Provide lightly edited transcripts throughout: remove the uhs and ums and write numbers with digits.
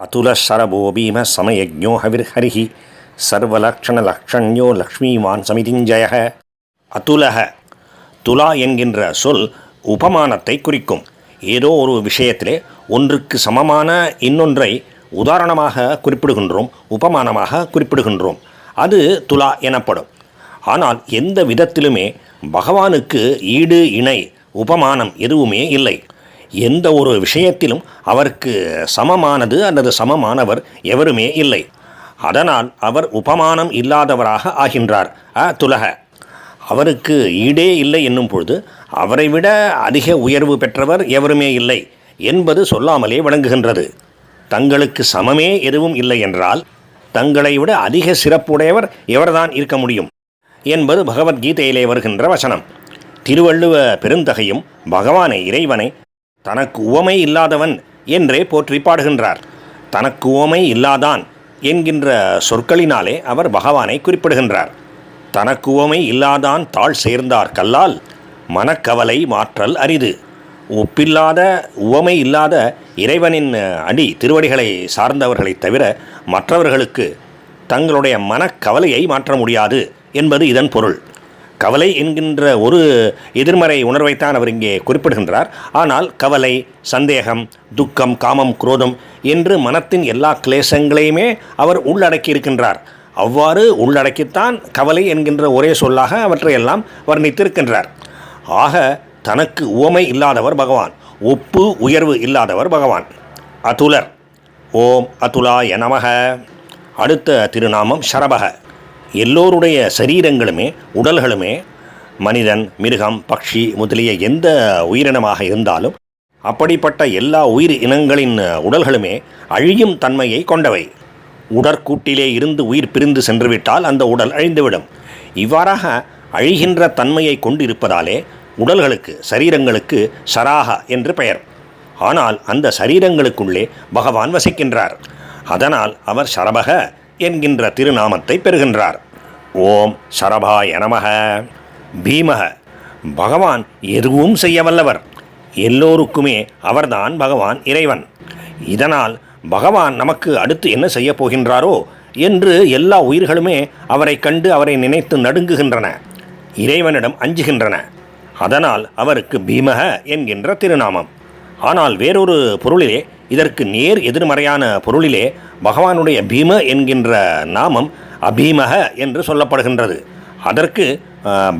अतुलशरभो भीम समयज्ञो हविर्हरिः सर्वलक्षणलक्षण्यो லக்ஷ்மிவான் சமிதிஞ்சய. அதுலக துலா என்கின்ற சொல் உபமானத்தை குறிக்கும். ஏதோ ஒரு விஷயத்திலே ஒன்றுக்கு சமமான இன்னொன்றை உதாரணமாக குறிப்பிடுகின்றோம், உபமானமாக குறிப்பிடுகின்றோம். அது துலா எனப்படும். ஆனால் எந்த விதத்திலுமே பகவானுக்கு ஈடு இணை உபமானம் எதுவுமே இல்லை. எந்த ஒரு விஷயத்திலும் அவருக்கு சமமானது அல்லது சமமானவர் எவருமே இல்லை. அதனால் அவர் உபமானம் இல்லாதவராக ஆகின்றார். துலக அவருக்கு ஈடே இல்லை என்னும் பொழுது அவரை விட அதிக உயர்வு பெற்றவர் எவருமே இல்லை என்பது சொல்லாமலே விளங்குகின்றது. தங்களுக்கு சமமே எதுவும் இல்லை என்றால் தங்களை விட அதிக சிறப்புடையவர் எவர்தான் இருக்க முடியும் என்பது பகவத்கீதையிலே வருகின்ற வசனம். திருவள்ளுவ பெருந்தகையும் பகவானை இறைவனை தனக்கு உவமை இல்லாதவன் என்றே போற்றி பாடுகின்றார். தனக்கு உவமை இல்லாதான் என்கின்ற சொற்களினாலே அவர் பகவானை குறிப்பிடுகின்றார். தனக்கு உவமை இல்லாதான் தாழ் சேர்ந்தார் கல்லால் மனக்கவலை மாற்றல் அரிது. ஒப்பில்லாத உவமை இல்லாத இறைவனின் அடி திருவடிகளை சார்ந்தவர்களைத் தவிர மற்றவர்களுக்கு தங்களுடைய மனக்கவலையை மாற்ற முடியாது என்பது இதன் பொருள். கவலை என்கின்ற ஒரு எதிர்மறை உணர்வைத்தான் அவர் இங்கே குறிப்பிடுகின்றார். ஆனால் கவலை, சந்தேகம், துக்கம், காமம், குரோதம் என்று மனத்தின் எல்லா கிளேசங்களையுமே அவர் உள்ளடக்கி இருக்கின்றார். அவ்வாறு உள்ளடக்கித்தான் கவலை என்கின்ற ஒரே சொல்லாக அவற்றையெல்லாம் வர்ணித்திருக்கின்றார். ஆக தனக்கு உவமை இல்லாதவர் பகவான், ஒப்பு உயர்வு இல்லாதவர் பகவான். அதுலர். ஓம் அதுலாய நமக. அடுத்த திருநாமம் ஷரபக. எல்லோருடைய சரீரங்களுமே உடல்களுமே மனிதன், மிருகம், பக்ஷி முதலிய எந்த உயிரினமாக இருந்தாலும் அப்படிப்பட்ட எல்லா உயிர் இனங்களின் உடல்களுமே அழியும் தன்மையை கொண்டவை. உடற்கூட்டிலே இருந்து உயிர் பிரிந்து சென்றுவிட்டால் அந்த உடல் அழிந்துவிடும். இவ்வாறாக அழிகின்ற தன்மையை கொண்டிருப்பதாலே உடல்களுக்கு, சரீரங்களுக்கு ஷராக என்று பெயர். ஆனால் அந்த சரீரங்களுக்குள்ளே பகவான் வசிக்கின்றார். அதனால் அவர் ஷரபக என்கின்ற திருநாமத்தை பெறுகின்றார். ஓம் ஷரபாய நமக. பீமக. பகவான் எதுவும் செய்ய வல்லவர். எல்லோருக்குமே அவர்தான் பகவான் இறைவன். இதனால் பகவான் நமக்கு அடுத்து என்ன செய்ய போகின்றாரோ என்று எல்லா உயிர்களுமே அவரை கண்டு அவரை நினைத்து நடுங்குகின்றன, இறைவனிடம் அஞ்சுகின்றன. அதனால் அவருக்கு பீமக என்கின்ற திருநாமம். ஆனால் வேறொரு பொருளிலே, இதற்கு நேர் எதிர்மறையான பொருளிலே பகவானுடைய பீம என்கின்ற நாமம் அபீமக என்று சொல்லப்படுகின்றது. அதற்கு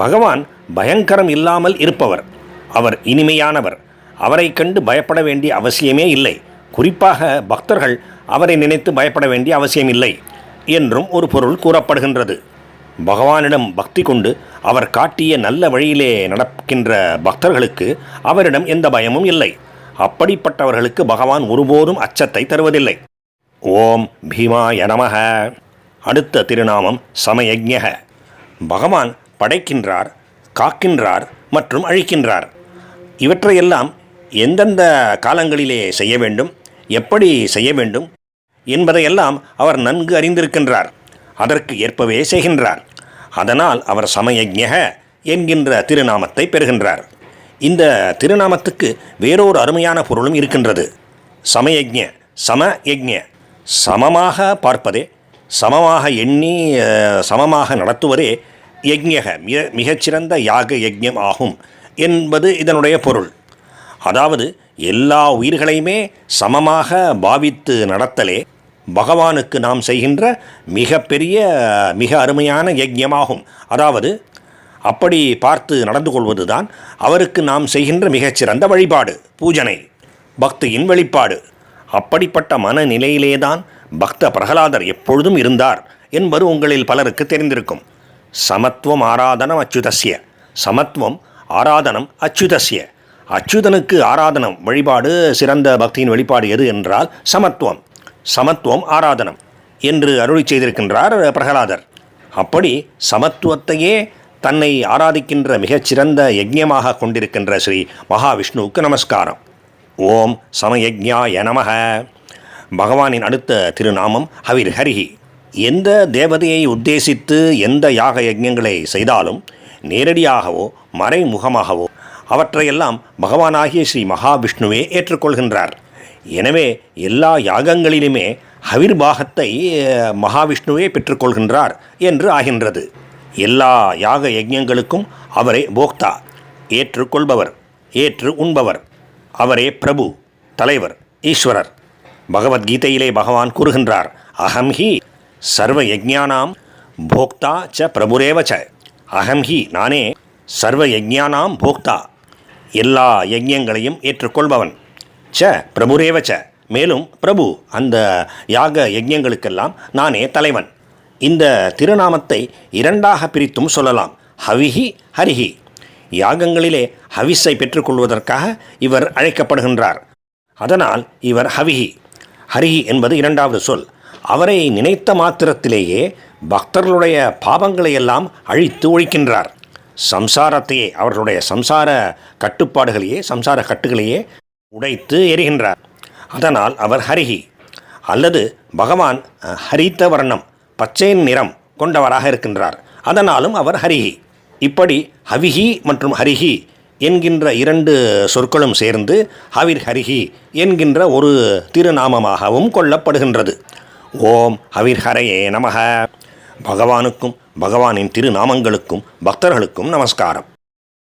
பகவான் பயங்கரம் இல்லாமல் இருப்பவர், அவர் இனிமையானவர், அவரை கண்டு பயப்பட வேண்டிய அவசியமே இல்லை, குறிப்பாக பக்தர்கள் அவரை நினைத்து பயப்பட வேண்டிய அவசியமில்லை என்றும் ஒரு பொருள் கூறப்படுகின்றது. பகவானிடம் பக்தி கொண்டு அவர் காட்டிய நல்ல வழியிலே நடக்கின்ற பக்தர்களுக்கு அவரிடம் எந்த பயமும் இல்லை. அப்படிப்பட்டவர்களுக்கு பகவான் ஒருபோதும் அச்சத்தை தருவதில்லை. ஓம் பீமாய நமக. அடுத்த திருநாமம் சமயஜ்ஞக. பகவான் படைக்கின்றார், காக்கின்றார் மற்றும் அழிக்கின்றார். இவற்றையெல்லாம் எந்தெந்த காலங்களிலே செய்ய வேண்டும், எப்படி செய்ய வேண்டும் என்பதையெல்லாம் அவர் நன்கு அறிந்திருக்கின்றார். அதற்கு ஏற்பவே செய்கின்றார். அதனால் அவர் சமயஜ்ஞக என்கின்ற திருநாமத்தை பெறுகின்றார். இந்த திருநாமத்துக்கு வேறொரு அருமையான பொருளும் இருக்கின்றது. சமயஜ்ஞ, சமயஜ்ஞ, சமமாக பார்ப்பதே, சமமாக எண்ணி சமமாக நடத்துவதே யஜ்ஞக, மிகச்சிறந்த யாக யஜ்ஞம் ஆகும் என்பது இதனுடைய பொருள். அதாவது எல்லா உயிர்களையுமே சமமாக பாவித்து நடத்தலே பகவானுக்கு நாம் செய்கின்ற மிகப்பெரிய, மிக அருமையான யஜ்ஞமாகும். அதாவது அப்படி பார்த்து நடந்து கொள்வதுதான் அவருக்கு நாம் செய்கின்ற மிகச்சிறந்த வழிபாடு, பூஜனை, பக்தியின் வெளிப்பாடு. அப்படிப்பட்ட மனநிலையிலேதான் பக்த பிரகலாதர் எப்பொழுதும் இருந்தார் என்பது உங்களில் பலருக்கு தெரிந்திருக்கும். சமத்துவம் ஆராதனம் அச்சுதஸ்ய. சமத்துவம் ஆராதனம் அச்சுதஸ்ய. அச்சுதனுக்கு ஆராதனம் வழிபாடு, சிறந்த பக்தியின் வெளிப்பாடு எது என்றால் சமத்துவம். சமத்துவம் ஆராதனம் என்று அருளி செய்திருக்கின்றார் பிரகலாதர். அப்படி சமத்துவத்தையே தன்னை ஆராதிக்கின்ற மிகச்சிறந்த யஜ்ஞமாக கொண்டிருக்கின்ற ஸ்ரீ மகாவிஷ்ணுவுக்கு நமஸ்காரம். ஓம் சமயஜ்ஞாய நமக. பகவானின் அடுத்த திருநாமம் ஹவிர்ஹரிஹி. எந்த தேவதையை உத்தேசித்து எந்த யாக யஜ்ஞங்களை செய்தாலும் நேரடியாகவோ மறைமுகமாகவோ அவற்றையெல்லாம் பகவானாகிய ஸ்ரீ மகாவிஷ்ணுவே ஏற்றுக்கொள்கின்றார். எனவே எல்லா யாகங்களிலுமே ஹவிர்பாகத்தை மகாவிஷ்ணுவே பெற்றுக்கொள்கின்றார் என்று ஆகின்றது. எல்லா யாக யஜ்ஞங்களுக்கும் அவரே போக்தா, ஏற்றுக்கொள்பவர், ஏற்று உண்பவர். அவரே பிரபு, தலைவர், ஈஸ்வரர். பகவத்கீதையிலே பகவான் கூறுகின்றார், அகம் ஹி சர்வ யஜ்ஞானாம் போக்தா ச பிரபுரேவ ச. அகம் ஹி நானே சர்வ யஜ்ஞானாம் போக்தா, எல்லா யஜ்ஞங்களையும் ஏற்றுக்கொள்பவன். ச பிரபுரேவ ச, மேலும் பிரபு, அந்த யாக யஜ்ஞங்களுக்கெல்லாம் நானே தலைவன். இந்த திருநாமத்தை இரண்டாக பிரித்தும் சொல்லலாம், ஹவிஹி ஹரிஹி. யாகங்களிலே ஹவிஸை பெற்றுக்கொள்வதற்காக இவர் அழைக்கப்படுகின்றார். அதனால் இவர் ஹவிஹி. ஹரிஹி என்பது இரண்டாவது சொல். அவரை நினைத்த மாத்திரத்திலேயே பக்தர்களுடைய பாவங்களை எல்லாம் அழித்து ஒழிக்கின்றார். சம்சாரத்தையே, அவர்களுடைய சம்சார கட்டுப்பாடுகளையே, சம்சார கட்டுகளையே உடைத்து எரிகின்றார். அதனால் அவர் ஹரிஹி. அல்லது பகவான் ஹரித்த வர்ணம், பச்சை நிறம் கொண்டவராக இருக்கின்றார். அதனாலும் அவர் ஹரிஹி. இப்படி ஹவிஹி மற்றும் ஹரிஹி என்கின்ற இரண்டு சொற்களும் சேர்ந்து ஹவிர் ஹரிஹி என்கின்ற ஒரு திருநாமமாகவும் கொள்ளப்படுகின்றது. ஓம் ஹவிர் ஹரையே நமக. பகவானுக்கும் பகவானின் திருநாமங்களுக்கும் பக்தர்களுக்கும் நமஸ்காரம்.